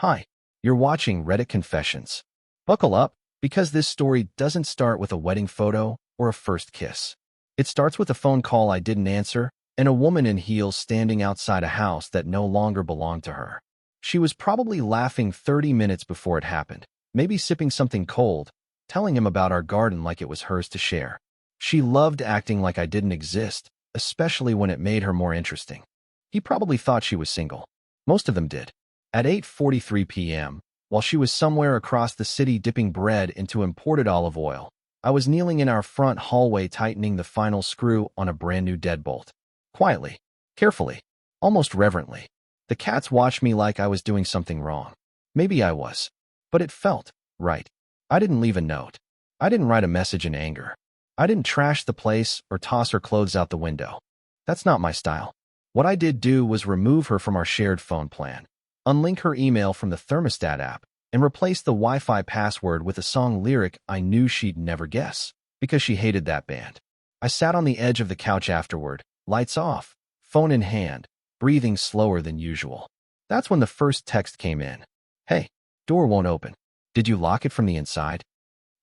Hi, you're watching Reddit Confessions. Buckle up, because this story doesn't start with a wedding photo or a first kiss. It starts with a phone call I didn't answer and a woman in heels standing outside a house that no longer belonged to her. She was probably laughing 30 minutes before it happened, maybe sipping something cold, telling him about our garden like it was hers to share. She loved acting like I didn't exist, especially when it made her more interesting. He probably thought she was single. Most of them did. At 8:43 p.m., while she was somewhere across the city dipping bread into imported olive oil, I was kneeling in our front hallway tightening the final screw on a brand new deadbolt. Quietly, carefully, almost reverently. The cats watched me like I was doing something wrong. Maybe I was, but it felt right. I didn't leave a note. I didn't write a message in anger. I didn't trash the place or toss her clothes out the window. That's not my style. What I did do was remove her from our shared phone plan, unlink her email from the thermostat app, and replace the Wi-Fi password with a song lyric I knew she'd never guess, because she hated that band. I sat on the edge of the couch afterward, lights off, phone in hand, breathing slower than usual. That's when the first text came in. Hey, door won't open. Did you lock it from the inside?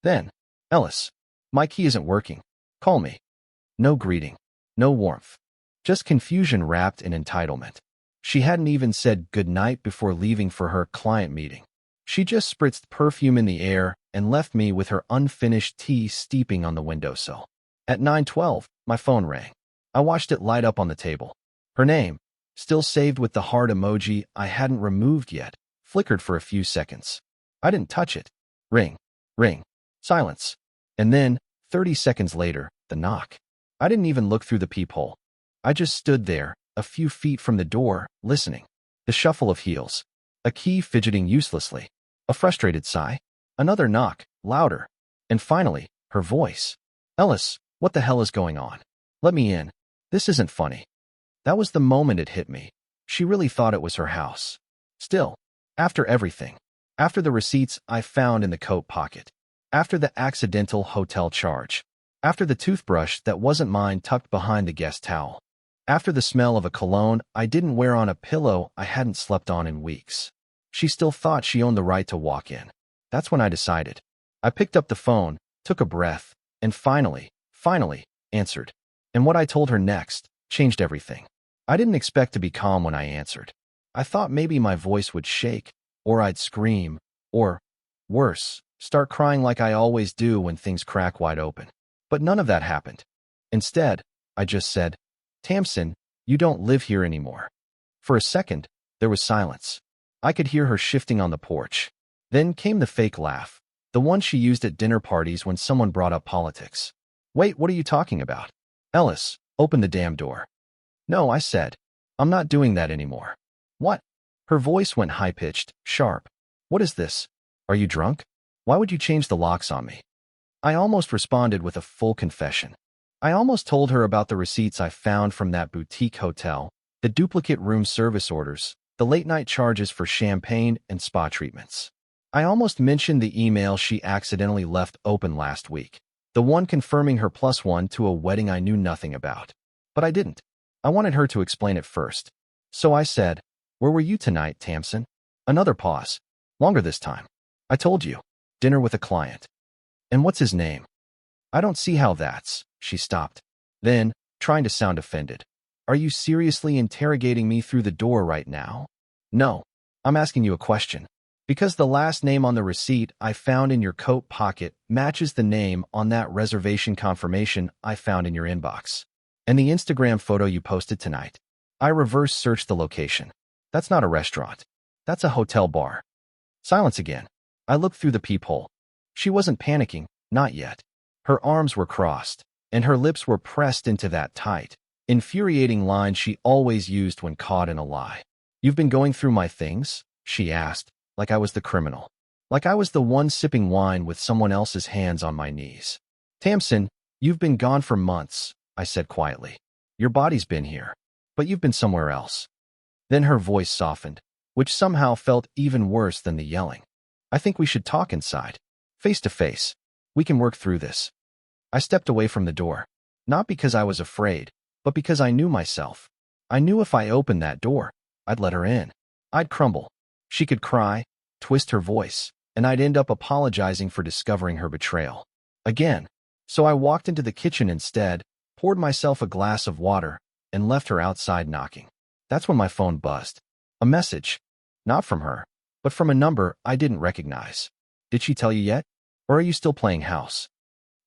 Then, Ellis, my key isn't working. Call me. No greeting. No warmth. Just confusion wrapped in entitlement. She hadn't even said goodnight before leaving for her client meeting. She just spritzed perfume in the air and left me with her unfinished tea steeping on the windowsill. At 9:12, my phone rang. I watched it light up on the table. Her name, still saved with the heart emoji I hadn't removed yet, flickered for a few seconds. I didn't touch it. Ring, ring, silence. And then, 30 seconds later, the knock. I didn't even look through the peephole. I just stood there, a few feet from the door, listening. The shuffle of heels. A key fidgeting uselessly. A frustrated sigh. Another knock, louder. And finally, her voice. Ellis, what the hell is going on? Let me in. This isn't funny. That was the moment it hit me. She really thought it was her house. Still, after everything. After the receipts I found in the coat pocket. After the accidental hotel charge. After the toothbrush that wasn't mine tucked behind the guest towel. After the smell of a cologne I didn't wear on a pillow I hadn't slept on in weeks. She still thought she owned the right to walk in. That's when I decided. I picked up the phone, took a breath, and finally, answered. And what I told her next changed everything. I didn't expect to be calm when I answered. I thought maybe my voice would shake, or I'd scream, or, worse, start crying like I always do when things crack wide open. But none of that happened. Instead, I just said, Tamsin, you don't live here anymore. For a second, there was silence. I could hear her shifting on the porch. Then came the fake laugh, the one she used at dinner parties when someone brought up politics. Wait, what are you talking about? Ellis, open the damn door. No, I said. I'm not doing that anymore. What? Her voice went high-pitched, sharp. What is this? Are you drunk? Why would you change the locks on me? I almost responded with a full confession. I almost told her about the receipts I found from that boutique hotel, the duplicate room service orders, the late-night charges for champagne and spa treatments. I almost mentioned the email she accidentally left open last week, the one confirming her +1 to a wedding I knew nothing about. But I didn't. I wanted her to explain it first. So I said, where were you tonight, Tamsin? Another pause. Longer this time. I told you. Dinner with a client. And what's his name? I don't see how that's. She stopped. Then, trying to sound offended. Are you seriously interrogating me through the door right now? No. I'm asking you a question. Because the last name on the receipt I found in your coat pocket matches the name on that reservation confirmation I found in your inbox. And the Instagram photo you posted tonight. I reverse searched the location. That's not a restaurant. That's a hotel bar. Silence again. I looked through the peephole. She wasn't panicking, not yet. Her arms were crossed, and her lips were pressed into that tight, infuriating line she always used when caught in a lie. You've been going through my things? She asked, like I was the criminal. Like I was the one sipping wine with someone else's hands on my knees. Tamsin, you've been gone for months, I said quietly. Your body's been here, but you've been somewhere else. Then her voice softened, which somehow felt even worse than the yelling. I think we should talk inside. Face to face. We can work through this. I stepped away from the door, not because I was afraid, but because I knew myself. I knew if I opened that door, I'd let her in. I'd crumble. She could cry, twist her voice, and I'd end up apologizing for discovering her betrayal. Again. So I walked into the kitchen instead, poured myself a glass of water, and left her outside knocking. That's when my phone buzzed. A message. Not from her, but from a number I didn't recognize. Did she tell you yet? Or are you still playing house?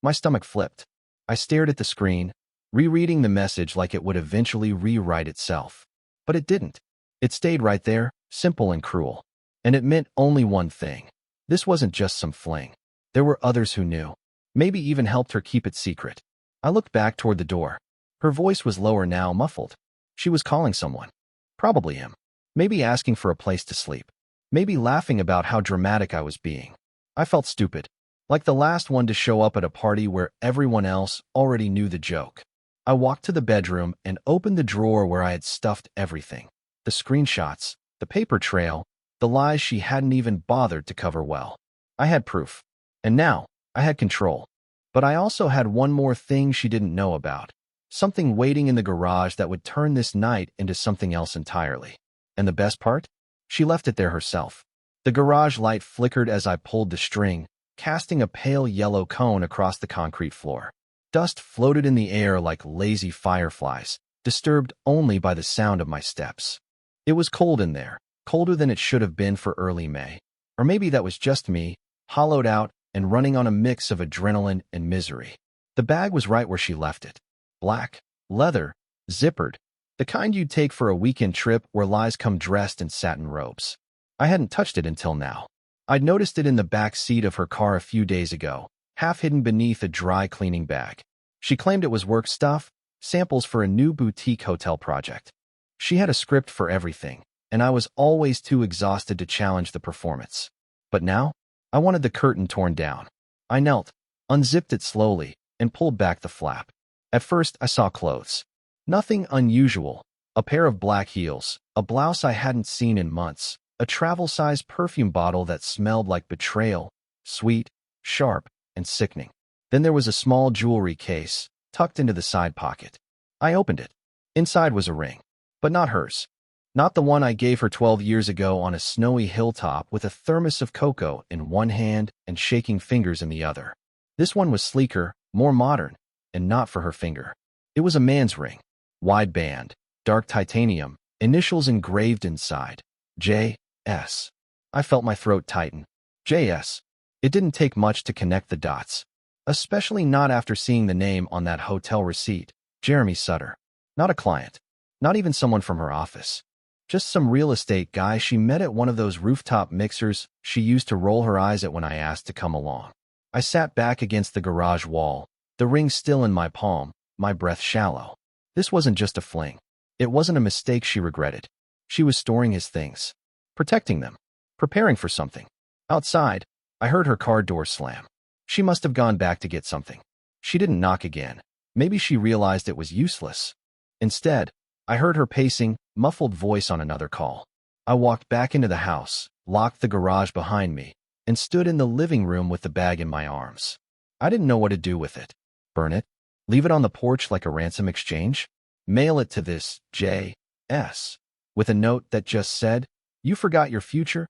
My stomach flipped. I stared at the screen, rereading the message like it would eventually rewrite itself. But it didn't. It stayed right there, simple and cruel. And it meant only one thing. This wasn't just some fling. There were others who knew. Maybe even helped her keep it secret. I looked back toward the door. Her voice was lower now, muffled. She was calling someone. Probably him. Maybe asking for a place to sleep. Maybe laughing about how dramatic I was being. I felt stupid. Like the last one to show up at a party where everyone else already knew the joke. I walked to the bedroom and opened the drawer where I had stuffed everything. The screenshots, the paper trail, the lies she hadn't even bothered to cover well. I had proof. And now, I had control. But I also had one more thing she didn't know about. Something waiting in the garage that would turn this night into something else entirely. And the best part? She left it there herself. The garage light flickered as I pulled the string, casting a pale yellow cone across the concrete floor. Dust floated in the air like lazy fireflies, disturbed only by the sound of my steps. It was cold in there, colder than it should have been for early May. Or maybe that was just me, hollowed out and running on a mix of adrenaline and misery. The bag was right where she left it. Black, leather, zippered, the kind you'd take for a weekend trip where lies come dressed in satin robes. I hadn't touched it until now. I'd noticed it in the back seat of her car a few days ago, half hidden beneath a dry cleaning bag. She claimed it was work stuff, samples for a new boutique hotel project. She had a script for everything, and I was always too exhausted to challenge the performance. But now, I wanted the curtain torn down. I knelt, unzipped it slowly, and pulled back the flap. At first, I saw clothes. Nothing unusual. A pair of black heels, a blouse I hadn't seen in months, a travel-sized perfume bottle that smelled like betrayal, sweet, sharp, and sickening. Then there was a small jewelry case, tucked into the side pocket. I opened it. Inside was a ring, but not hers. Not the one I gave her 12 years ago on a snowy hilltop with a thermos of cocoa in one hand and shaking fingers in the other. This one was sleeker, more modern, and not for her finger. It was a man's ring. Wide band, dark titanium, initials engraved inside. J.S. I felt my throat tighten. J.S. It didn't take much to connect the dots. Especially not after seeing the name on that hotel receipt. Jeremy Sutter. Not a client. Not even someone from her office. Just some real estate guy she met at one of those rooftop mixers she used to roll her eyes at when I asked to come along. I sat back against the garage wall, the ring still in my palm, my breath shallow. This wasn't just a fling. It wasn't a mistake she regretted. She was storing his things. Protecting them. Preparing for something. Outside, I heard her car door slam. She must have gone back to get something. She didn't knock again. Maybe she realized it was useless. Instead, I heard her pacing, muffled voice on another call. I walked back into the house, locked the garage behind me, and stood in the living room with the bag in my arms. I didn't know what to do with it. Burn it? Leave it on the porch like a ransom exchange? Mail it to this J.S. with a note that just said, "You forgot your future?"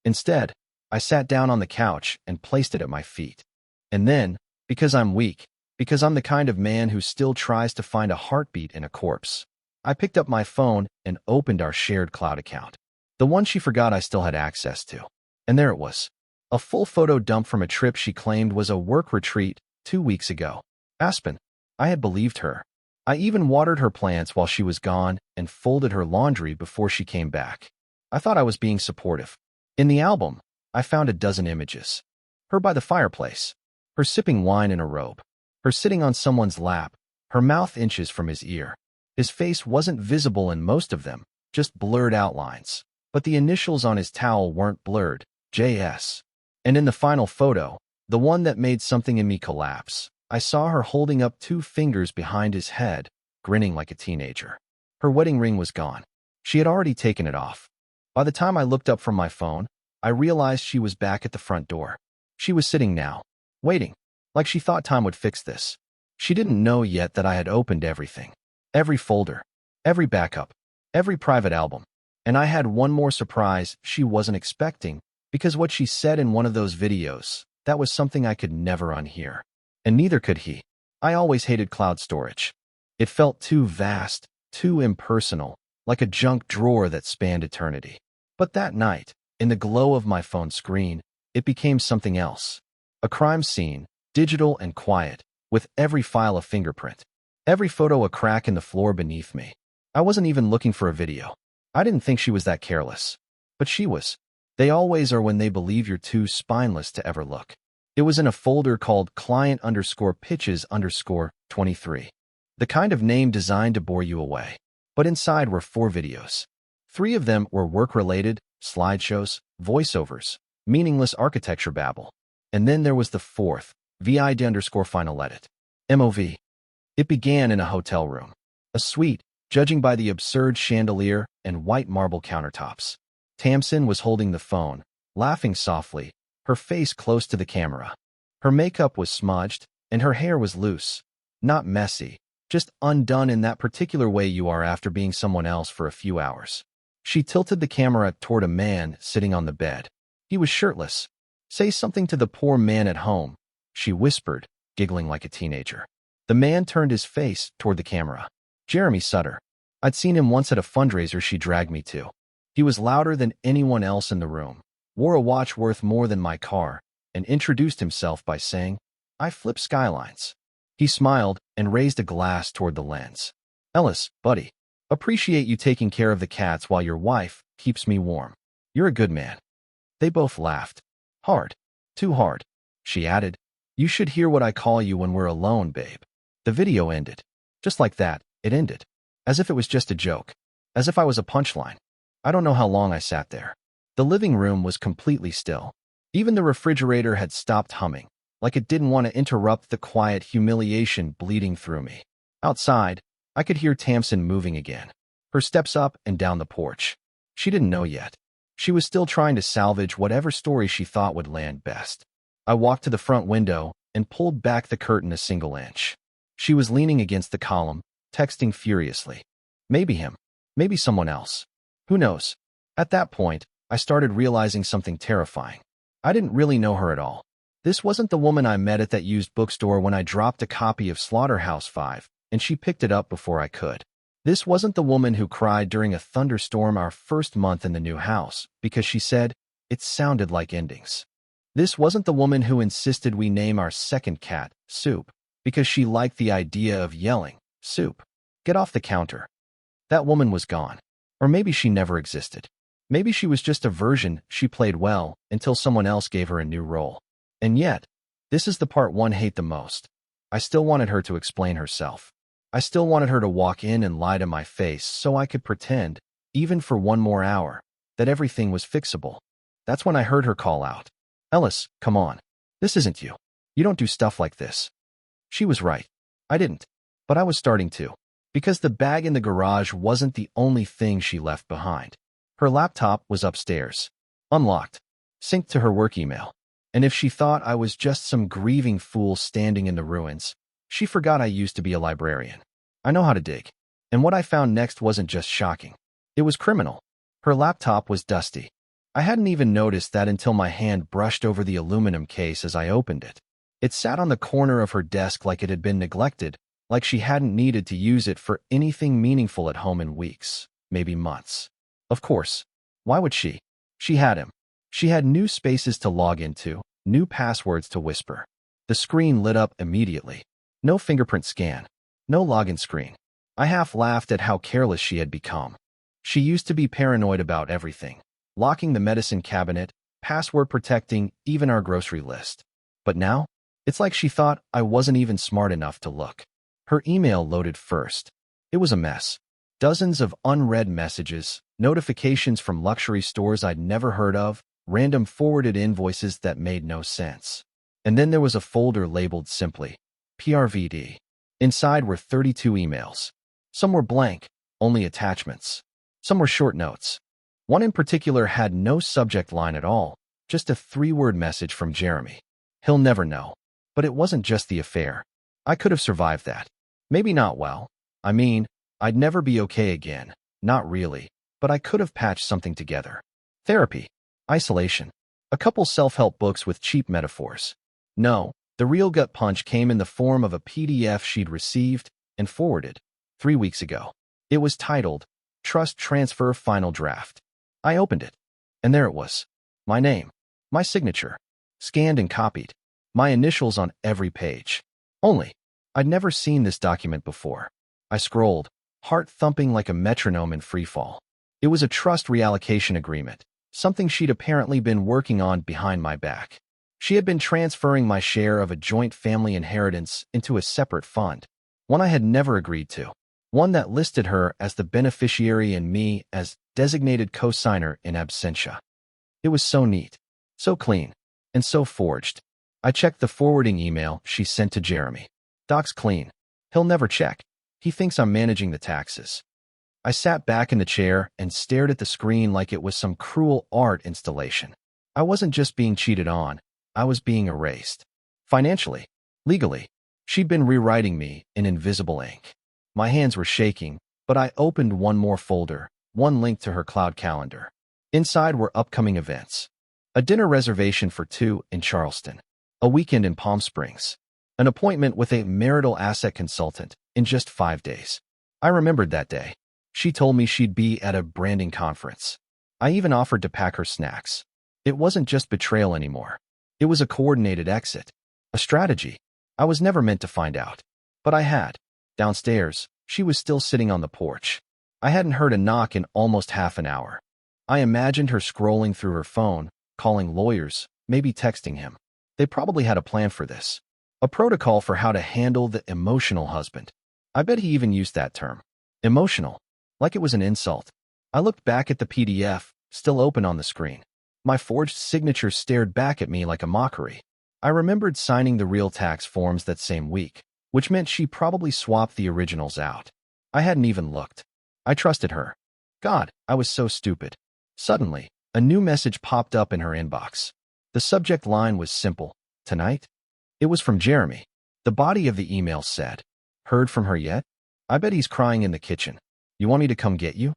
Instead, I sat down on the couch and placed it at my feet. And then, because I'm weak, because I'm the kind of man who still tries to find a heartbeat in a corpse, I picked up my phone and opened our shared cloud account. The one she forgot I still had access to. And there it was. A full photo dump from a trip she claimed was a work retreat 2 weeks ago. Aspen. I had believed her. I even watered her plants while she was gone and folded her laundry before she came back. I thought I was being supportive. In the album, I found a dozen images. Her by the fireplace. Her sipping wine in a robe. Her sitting on someone's lap. Her mouth inches from his ear. His face wasn't visible in most of them, just blurred outlines. But the initials on his towel weren't blurred. J.S. And in the final photo, the one that made something in me collapse, I saw her holding up 2 fingers behind his head, grinning like a teenager. Her wedding ring was gone. She had already taken it off. By the time I looked up from my phone, I realized she was back at the front door. She was sitting now, waiting, like she thought time would fix this. She didn't know yet that I had opened everything. Every folder, every backup, every private album. And I had one more surprise she wasn't expecting, Because what she said in one of those videos, that was something I could never unhear. And neither could he. I always hated cloud storage. It felt too vast, too impersonal, like a junk drawer that spanned eternity. But that night, in the glow of my phone screen, it became something else. A crime scene, digital and quiet, with every file a fingerprint. Every photo a crack in the floor beneath me. I wasn't even looking for a video. I didn't think she was that careless. But she was. They always are when they believe you're too spineless to ever look. It was in a folder called client_pitches_23. The kind of name designed to bore you away. But inside were 4 videos. 3 of them were work-related, slideshows, voiceovers, meaningless architecture babble. And then there was the 4th, vid_final edit. MOV. It began in a hotel room. A suite, judging by the absurd chandelier and white marble countertops. Tamsin was holding the phone, laughing softly, her face close to the camera. Her makeup was smudged, and her hair was loose. Not messy, just undone in that particular way you are after being someone else for a few hours. She tilted the camera toward a man sitting on the bed. He was shirtless. "Say something to the poor man at home," she whispered, giggling like a teenager. The man turned his face toward the camera. Jeremy Sutter. I'd seen him once at a fundraiser she dragged me to. He was louder than anyone else in the room, wore a watch worth more than my car, and introduced himself by saying, "I flip skylines." He smiled and raised a glass toward the lens. "Ellis, buddy, appreciate you taking care of the cats while your wife keeps me warm. You're a good man." They both laughed. "Hard. Too hard," she added. "You should hear what I call you when we're alone, babe." The video ended. Just like that, it ended. As if it was just a joke. As if I was a punchline. I don't know how long I sat there. The living room was completely still. Even the refrigerator had stopped humming, like it didn't want to interrupt the quiet humiliation bleeding through me. Outside, I could hear Tamsin moving again. Her steps up and down the porch. She didn't know yet. She was still trying to salvage whatever story she thought would land best. I walked to the front window and pulled back the curtain a single inch. She was leaning against the column, texting furiously. Maybe him. Maybe someone else. Who knows? At that point, I started realizing something terrifying. I didn't really know her at all. This wasn't the woman I met at that used bookstore when I dropped a copy of Slaughterhouse-Five, and she picked it up before I could. This wasn't the woman who cried during a thunderstorm our first month in the new house, because she said, it sounded like endings. This wasn't the woman who insisted we name our second cat, Soup, because she liked the idea of yelling, "Soup, get off the counter." That woman was gone. Or maybe she never existed. Maybe she was just a version she played well until someone else gave her a new role. And yet, this is the part one hate the most. I still wanted her to explain herself. I still wanted her to walk in and lie to my face so I could pretend, even for one more hour, that everything was fixable. That's when I heard her call out. "Ellis, come on. This isn't you. You don't do stuff like this." She was right. I didn't. But I was starting to. Because the bag in the garage wasn't the only thing she left behind. Her laptop was upstairs, unlocked, synced to her work email. And if she thought I was just some grieving fool standing in the ruins, she forgot I used to be a librarian. I know how to dig. And what I found next wasn't just shocking. It was criminal. Her laptop was dusty. I hadn't even noticed that until my hand brushed over the aluminum case as I opened it. It sat on the corner of her desk like it had been neglected, like she hadn't needed to use it for anything meaningful at home in weeks, maybe months. Of course. Why would she? She had him. She had new spaces to log into, new passwords to whisper. The screen lit up immediately. No fingerprint scan. No login screen. I half laughed at how careless she had become. She used to be paranoid about everything, locking the medicine cabinet, password protecting even our grocery list. But now, it's like she thought I wasn't even smart enough to look. Her email loaded first. It was a mess. Dozens of unread messages, notifications from luxury stores I'd never heard of, random forwarded invoices that made no sense. And then there was a folder labeled simply, PRVD. Inside were 32 emails. Some were blank, only attachments. Some were short notes. One in particular had no subject line at all, just a 3-word message from Jeremy. He'll never know. But it wasn't just the affair. I could have survived that. Maybe not well. I mean, I'd never be okay again. Not really. But I could have patched something together. Therapy. Isolation. A couple self-help books with cheap metaphors. No, the real gut punch came in the form of a PDF she'd received and forwarded 3 weeks ago. It was titled, Trust Transfer Final Draft. I opened it, and there it was. My name, my signature, scanned and copied, my initials on every page. Only, I'd never seen this document before. I scrolled, heart thumping like a metronome in freefall. It was a trust reallocation agreement, something she'd apparently been working on behind my back. She had been transferring my share of a joint family inheritance into a separate fund, one I had never agreed to, one that listed her as the beneficiary and me as designated co-signer in absentia. It was so neat, so clean, and so forged. I checked the forwarding email she sent to Jeremy. Doc's clean. He'll never check. He thinks I'm managing the taxes. I sat back in the chair and stared at the screen like it was some cruel art installation. I wasn't just being cheated on, I was being erased. Financially, legally, she'd been rewriting me in invisible ink. My hands were shaking, but I opened one more folder, one link to her cloud calendar. Inside were upcoming events. A dinner reservation for 2 in Charleston. A weekend in Palm Springs. An appointment with a marital asset consultant in just 5 days. I remembered that day. She told me she'd be at a branding conference. I even offered to pack her snacks. It wasn't just betrayal anymore. It was a coordinated exit. A strategy. I was never meant to find out. But I had. Downstairs, she was still sitting on the porch. I hadn't heard a knock in almost half an hour. I imagined her scrolling through her phone, calling lawyers, maybe texting him. They probably had a plan for this. A protocol for how to handle the emotional husband. I bet he even used that term. Emotional. Like it was an insult. I looked back at the PDF, still open on the screen. My forged signature stared back at me like a mockery. I remembered signing the real tax forms that same week, which meant she probably swapped the originals out. I hadn't even looked. I trusted her. God, I was so stupid. Suddenly, a new message popped up in her inbox. The subject line was simple. Tonight? It was from Jeremy. The body of the email said, Heard from her yet? I bet he's crying in the kitchen. You want me to come get you?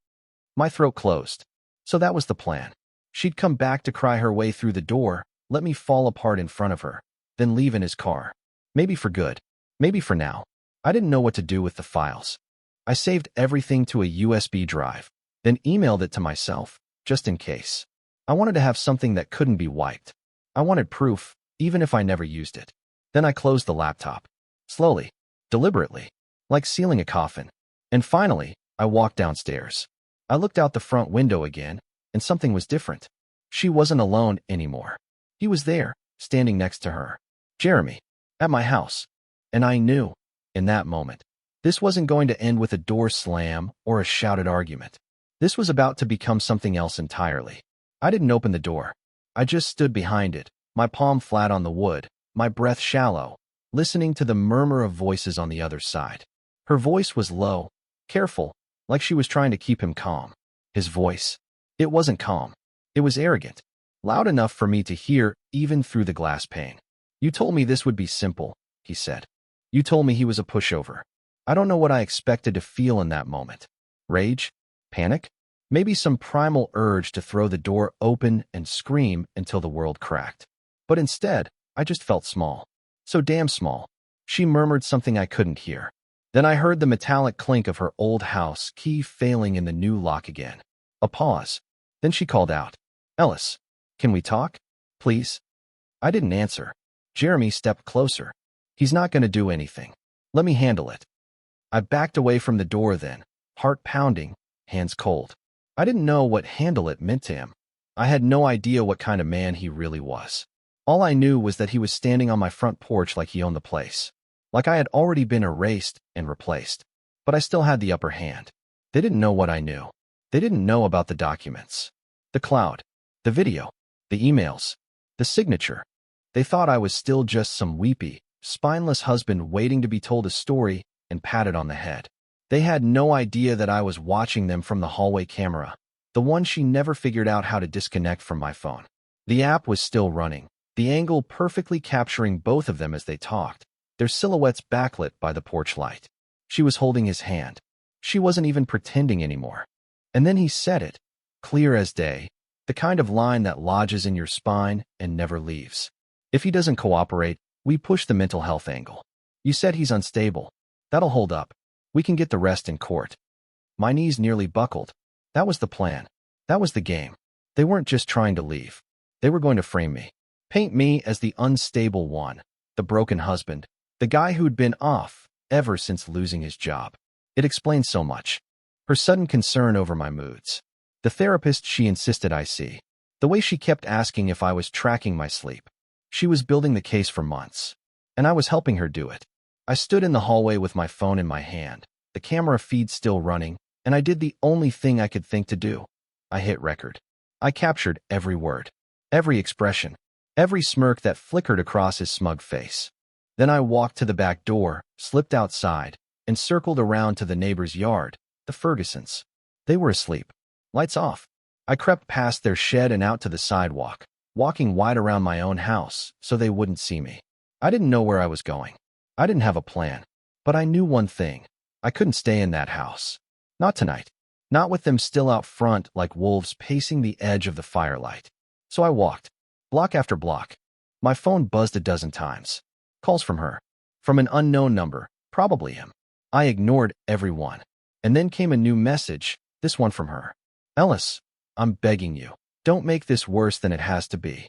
My throat closed. So that was the plan. She'd come back to cry her way through the door, let me fall apart in front of her, then leave in his car. Maybe for good. Maybe for now. I didn't know what to do with the files. I saved everything to a USB drive, then emailed it to myself, just in case. I wanted to have something that couldn't be wiped. I wanted proof, even if I never used it. Then I closed the laptop. Slowly, deliberately, like sealing a coffin. And finally, I walked downstairs. I looked out the front window again, and something was different. She wasn't alone anymore. He was there, standing next to her. Jeremy, at my house. And I knew, in that moment, this wasn't going to end with a door slam or a shouted argument. This was about to become something else entirely. I didn't open the door. I just stood behind it, my palm flat on the wood, my breath shallow, listening to the murmur of voices on the other side. Her voice was low, careful, like she was trying to keep him calm. His voice. It wasn't calm. It was arrogant. Loud enough for me to hear even through the glass pane. You told me this would be simple, he said. You told me he was a pushover. I don't know what I expected to feel in that moment. Rage? Panic? Maybe some primal urge to throw the door open and scream until the world cracked. But instead, I just felt small. So damn small. She murmured something I couldn't hear. Then I heard the metallic clink of her old house key failing in the new lock again. A pause. Then she called out, Ellis, can we talk? Please? I didn't answer. Jeremy stepped closer. He's not going to do anything. Let me handle it. I backed away from the door then, heart pounding, hands cold. I didn't know what handle it meant to him. I had no idea what kind of man he really was. All I knew was that he was standing on my front porch like he owned the place. Like I had already been erased and replaced. But I still had the upper hand. They didn't know what I knew. They didn't know about the documents. The cloud. The video. The emails. The signature. They thought I was still just some weepy, spineless husband waiting to be told a story and patted on the head. They had no idea that I was watching them from the hallway camera, the one she never figured out how to disconnect from my phone. The app was still running, the angle perfectly capturing both of them as they talked, their silhouettes backlit by the porch light. She was holding his hand. She wasn't even pretending anymore. And then he said it, clear as day. The kind of line that lodges in your spine and never leaves. If he doesn't cooperate, we push the mental health angle. You said he's unstable. That'll hold up. We can get the rest in court. My knees nearly buckled. That was the plan. That was the game. They weren't just trying to leave. They were going to frame me. Paint me as the unstable one, the broken husband, the guy who'd been off ever since losing his job. It explained so much. Her sudden concern over my moods. The therapist she insisted I see. The way she kept asking if I was tracking my sleep. She was building the case for months. And I was helping her do it. I stood in the hallway with my phone in my hand, the camera feed still running, and I did the only thing I could think to do. I hit record. I captured every word, every expression, every smirk that flickered across his smug face. Then I walked to the back door, slipped outside, and circled around to the neighbor's yard, the Fergusons. They were asleep. Lights off. I crept past their shed and out to the sidewalk, walking wide around my own house so they wouldn't see me. I didn't know where I was going. I didn't have a plan. But I knew one thing. I couldn't stay in that house. Not tonight. Not with them still out front like wolves pacing the edge of the firelight. So I walked, block after block. My phone buzzed a dozen times. Calls from her. From an unknown number, probably him. I ignored every one. And then came a new message, this one from her. Ellis, I'm begging you. Don't make this worse than it has to be.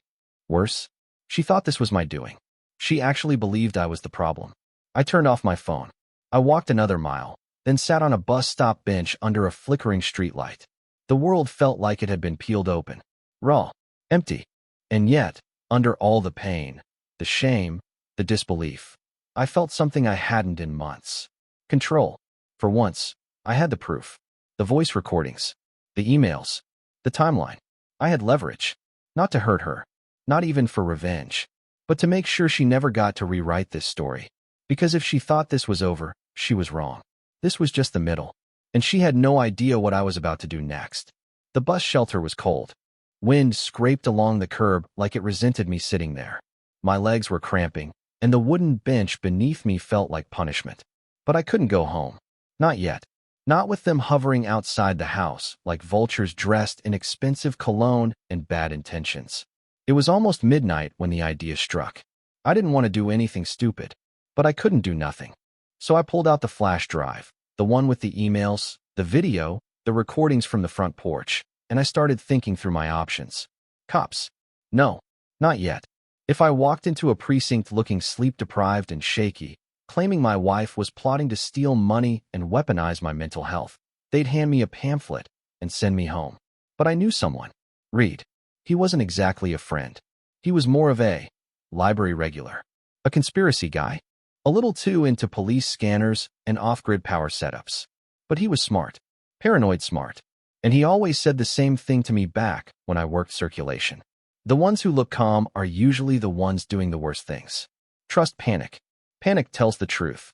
Worse? She thought this was my doing. She actually believed I was the problem. I turned off my phone. I walked another mile, then sat on a bus stop bench under a flickering streetlight. The world felt like it had been peeled open. Raw. Empty. And yet, under all the pain, the shame, the disbelief, I felt something I hadn't in months. Control. For once, I had the proof. The voice recordings. The emails. The timeline. I had leverage. Not to hurt her. Not even for revenge. But to make sure she never got to rewrite this story. Because if she thought this was over, she was wrong. This was just the middle. And she had no idea what I was about to do next. The bus shelter was cold. Wind scraped along the curb like it resented me sitting there. My legs were cramping, and the wooden bench beneath me felt like punishment. But I couldn't go home. Not yet. Not with them hovering outside the house like vultures dressed in expensive cologne and bad intentions. It was almost midnight when the idea struck. I didn't want to do anything stupid, but I couldn't do nothing. So I pulled out the flash drive, the one with the emails, the video, the recordings from the front porch, and I started thinking through my options. Cops. No, not yet. If I walked into a precinct looking sleep-deprived and shaky, claiming my wife was plotting to steal money and weaponize my mental health, they'd hand me a pamphlet and send me home. But I knew someone. Reed. He wasn't exactly a friend. He was more of a library regular. A conspiracy guy. A little too into police scanners and off-grid power setups. But he was smart. Paranoid smart. And he always said the same thing to me back when I worked circulation. The ones who look calm are usually the ones doing the worst things. Trust panic. Panic tells the truth.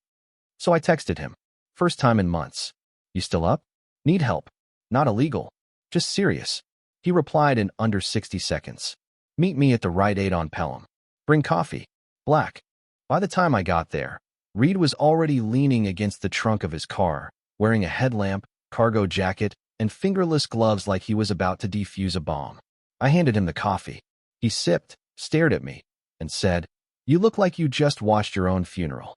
So I texted him. First time in months. You still up? Need help. Not illegal. Just serious. He replied in under 60 seconds. Meet me at the Rite Aid on Pelham. Bring coffee. Black. By the time I got there, Reed was already leaning against the trunk of his car, wearing a headlamp, cargo jacket, and fingerless gloves like he was about to defuse a bomb. I handed him the coffee. He sipped, stared at me, and said, You look like you just watched your own funeral.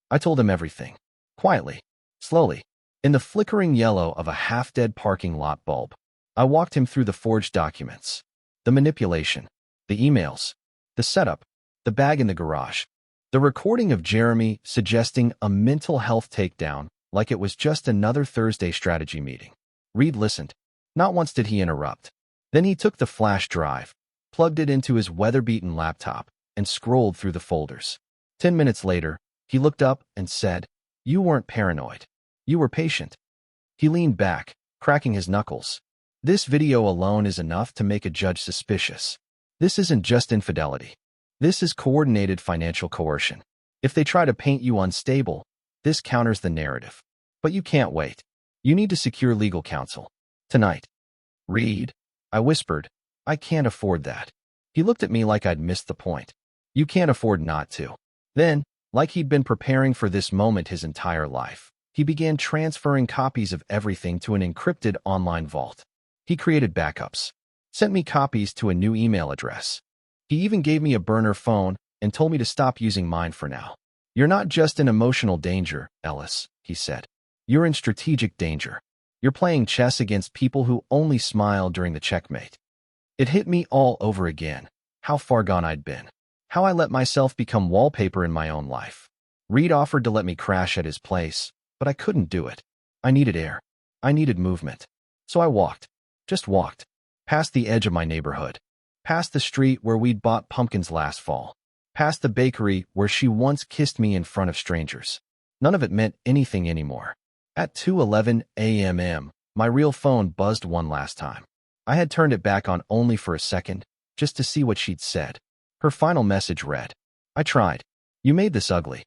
I told him everything. Quietly. Slowly. In the flickering yellow of a half-dead parking lot bulb. I walked him through the forged documents. The manipulation. The emails. The setup. The bag in the garage. The recording of Jeremy suggesting a mental health takedown like it was just another Thursday strategy meeting. Reed listened. Not once did he interrupt. Then he took the flash drive, plugged it into his weather-beaten laptop, and scrolled through the folders. 10 minutes later, he looked up and said, You weren't paranoid. You were patient. He leaned back, cracking his knuckles. This video alone is enough to make a judge suspicious. This isn't just infidelity. This is coordinated financial coercion. If they try to paint you unstable, this counters the narrative. But you can't wait. You need to secure legal counsel. Tonight. Reed. I whispered. I can't afford that. He looked at me like I'd missed the point. You can't afford not to. Then, like he'd been preparing for this moment his entire life, he began transferring copies of everything to an encrypted online vault. He created backups. sent me copies to a new email address. He even gave me a burner phone and told me to stop using mine for now. "You're not just in emotional danger, Ellis," he said. "You're in strategic danger. You're playing chess against people who only smile during the checkmate." It hit me all over again, how far gone I'd been. How I let myself become wallpaper in my own life. Reed offered to let me crash at his place, but I couldn't do it. I needed air. I needed movement. So I walked, just walked, past the edge of my neighborhood, past the street where we'd bought pumpkins last fall, past the bakery where she once kissed me in front of strangers. None of it meant anything anymore. At 2:11 a.m., my real phone buzzed one last time. I had turned it back on only for a second, just to see what she'd said. Her final message read, "I tried. You made this ugly."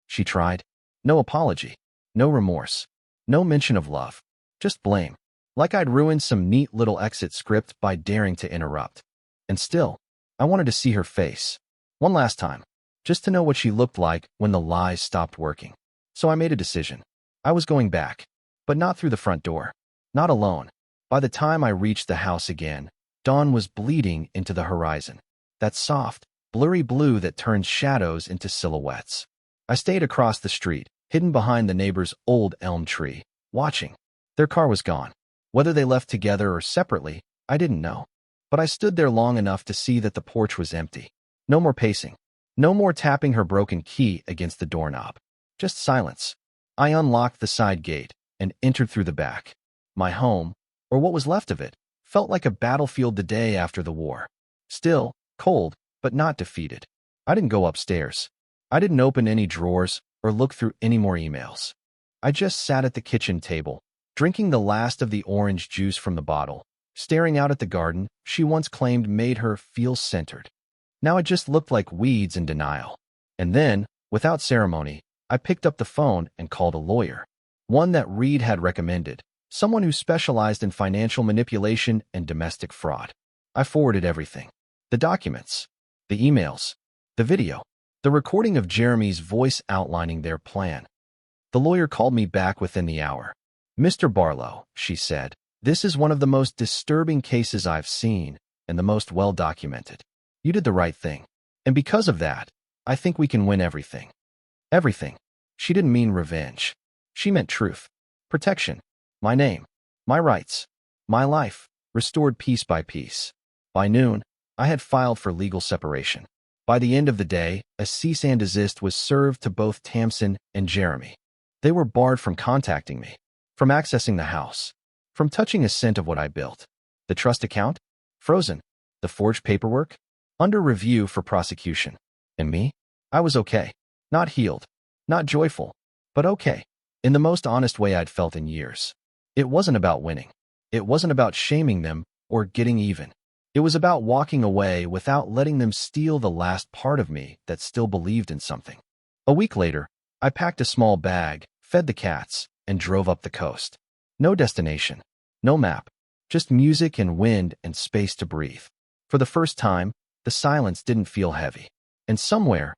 She tried. No apology. No remorse. No mention of love. Just blame. Like I'd ruined some neat little exit script by daring to interrupt. And still, I wanted to see her face. One last time. Just to know what she looked like when the lies stopped working. So I made a decision. I was going back. But not through the front door. Not alone. By the time I reached the house again, dawn was bleeding into the horizon. That soft, blurry blue that turns shadows into silhouettes. I stayed across the street, hidden behind the neighbor's old elm tree, watching. Their car was gone. Whether they left together or separately, I didn't know. But I stood there long enough to see that the porch was empty. No more pacing. No more tapping her broken key against the doorknob. Just silence. I unlocked the side gate and entered through the back. My home, or what was left of it, felt like a battlefield the day after the war. Still, cold, but not defeated. I didn't go upstairs. I didn't open any drawers or look through any more emails. I just sat at the kitchen table, drinking the last of the orange juice from the bottle, staring out at the garden she once claimed made her feel centered. Now it just looked like weeds in denial. And then, without ceremony, I picked up the phone and called a lawyer. One that Reed had recommended, someone who specialized in financial manipulation and domestic fraud. I forwarded everything. The documents, the emails, the video, the recording of Jeremy's voice outlining their plan. The lawyer called me back within the hour. "Mr. Barlow," she said, "this is one of the most disturbing cases I've seen and the most well-documented. You did the right thing. And because of that, I think we can win everything." Everything. She didn't mean revenge. She meant truth. Protection. My name. My rights. My life. Restored piece by piece. By noon, I had filed for legal separation. By the end of the day, a cease and desist was served to both Tamsin and Jeremy. They were barred from contacting me, from accessing the house, from touching a cent of what I built. The trust account? Frozen. The forged paperwork? Under review for prosecution. And me? I was okay. Not healed. Not joyful. But okay. In the most honest way I'd felt in years. It wasn't about winning. It wasn't about shaming them or getting even. It was about walking away without letting them steal the last part of me that still believed in something. A week later, I packed a small bag, fed the cats, and drove up the coast. No destination. No map. Just music and wind and space to breathe. For the first time, the silence didn't feel heavy. And somewhere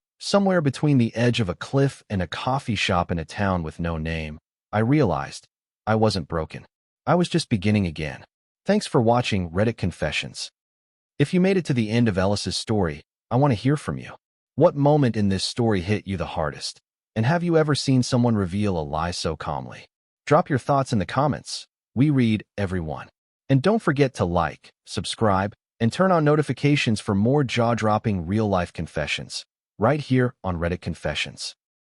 between the edge of a cliff and a coffee shop in a town with no name, I realized I wasn't broken. I was just beginning again. Thanks for watching Reddit Confessions. If you made it to the end of Ellis's story, I want to hear from you. What moment in this story hit you the hardest? And have you ever seen someone reveal a lie so calmly? Drop your thoughts in the comments. We read every one. And don't forget to like, subscribe, and turn on notifications for more jaw-dropping real-life confessions, right here on Reddit Confessions.